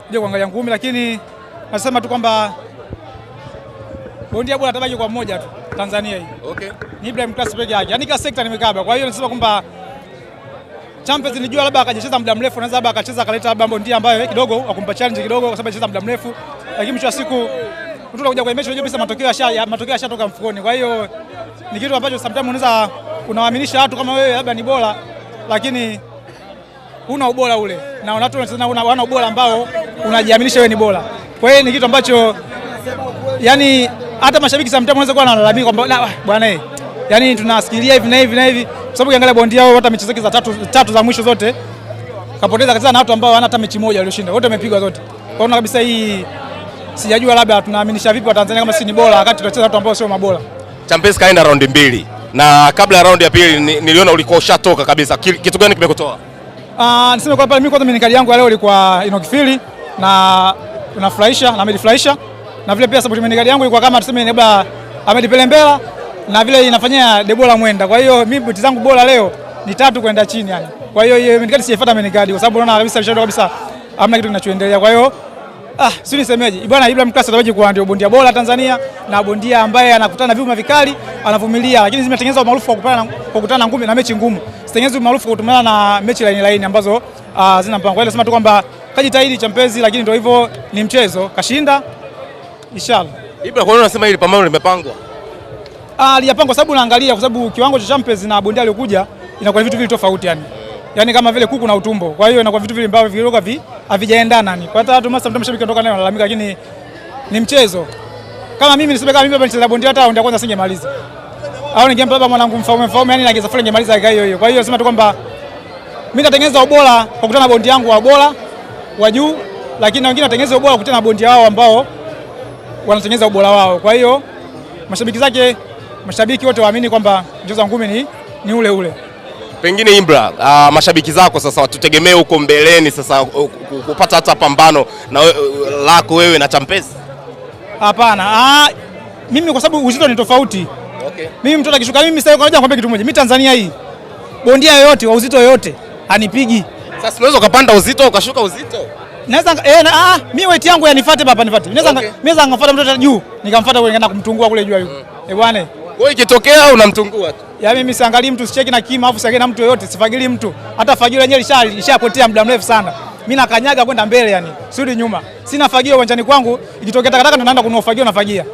kuja kuangalia ngumi, lakini nasema tu kwamba bondia bora atabaki kwa mmoja tu Tanzania hii. Okay. Ni Ibrahim Class peke yake. Yaani kila sekta nimekaba. Kwa hiyo nasema kwamba Champions nijua labda akacheza muda mrefu, anaweza labda akacheza akaleta labda bondia ambaye kidogo akumpa challenge kidogo kwa sababu anacheza muda mrefu. Lakini mwisho wa siku mtu anakuja kwenye mechi unajua bisa matokeo yashatoka mfukoni. Kwa hiyo ni kitu ambacho sometimes unaweza unawaaminisha watu kama wewe labda ni bora, lakini huna ubora ule. Na watu wana ubora ambao unajiaminisha wewe ni bora. Kwa hiyo ni kitu ambacho yani hata mashabiki sometimes wanaweza kuwa wanalalamika kwamba bwana yani tunasikilia hivi na hivi na hivi, kwa sababu ukiangalia bondia wao hata mechi zake za tatu za mwisho zote kapoteza katika na watu ambao hawana hata mechi moja walioshinda, wote wamepigwa zote. Kwa hiyo kabisa hii sijajua labda tunaaminisha vipi wa Tanzania kama si ni bora wakati tunacheza watu ambao sio mabora. Champions kaenda round 2 na kabla ya round ya pili niliona ulikuwa ushatoka kabisa. Kitu gani kimekutoa? Niseme kwa pale mimi kwanza minikali yangu leo ilikuwa inokifili na unafurahisha na amedifurahisha, na vile pia sababu minikali yangu ilikuwa kama tuseme labda amedipelembela na vile inafanyia Debola mwenda. Kwa hiyo mimi buti zangu bora leo ni 3 kwenda chini yani. Kwa hiyo hiyo minikali sijafuata minikali kwa sababu naona kabisa alishauri kabisa hamna kitu kinachoendelea. Kwa hiyo si nisemeje? Bwana Ibrahim Class atawaje kuwa ndio bondia bora Tanzania na bondia ambaye anakutana na vyuma vikali, anavumilia, lakini zimetengenezwa maarufu kwa kukutana na ngumi na mechi ngumu. Sitengenezwa maarufu kwa kutumana na mechi line ambazo zina mpango. Kwa hiyo nasema tu kwamba kajitahidi Champions, lakini ndio hivyo, ni mchezo, kashinda inshallah. Ibrahim, kwa nini unasema hili pambano limepangwa? Lijapangwa sababu naangalia kwa sababu kiwango cha Champions na bondia aliyokuja inakuwa vitu vile tofauti yani. Yaani kama vile kuku na utumbo. Kwa hiyo inakuwa vitu vile ambavyo viloga havijaendana yani. Kwa hata watu mshabiki kutoka nayo wanalalamika, lakini ni mchezo. Kama mimi niseme kama mimi hapa nicheza bondia hata round ya kwanza singemaliza. Au ningempa baba mwanangu mfaume yani nangeza fulani ningemaliza dakika hiyo. Kwa hiyo nasema tu kwamba mimi natengeneza ubora kwa kukutana na bondia yangu wa bora wa juu, lakini wengine wanatengeneza ubora kukutana na bondia wao ambao wanatengeneza ubora wao. Kwa hiyo mashabiki wote waamini kwamba mchezo wa ngumi ni ule ule. Pengine Ibra, mashabiki zako sasa watutegemee huko mbeleni sasa kupata hata pambano na lako wewe na Champions? Hapana. Mimi kwa sababu uzito ni tofauti. Okay. Mimi mtoto akishuka mimi sasa ngoja nikwambie kitu moja. Mimi Tanzania hii bondia yoyote wa uzito yoyote anipigi. Sasa unaweza ukapanda uzito ukashuka uzito? Naweza mimi weight yangu yanifuate hapa nifuate. Naweza ngafuata mtoto juu, nikamfuata kule nikaenda kumtungua kule juu yuko. Bwana. Wewe ikitokea unamtungua tu. Ya mimi siangalii mtu, sicheki na kima, afu siangalie na mtu yoyote, sifagili mtu. Hata fagio lenyewe lishapotea muda mrefu sana. Mimi nakanyaga kwenda mbele yani, sirudi nyuma. Sina fagio uwanjani kwangu, ikitokea takataka ndo naenda kununua fagio na fagia.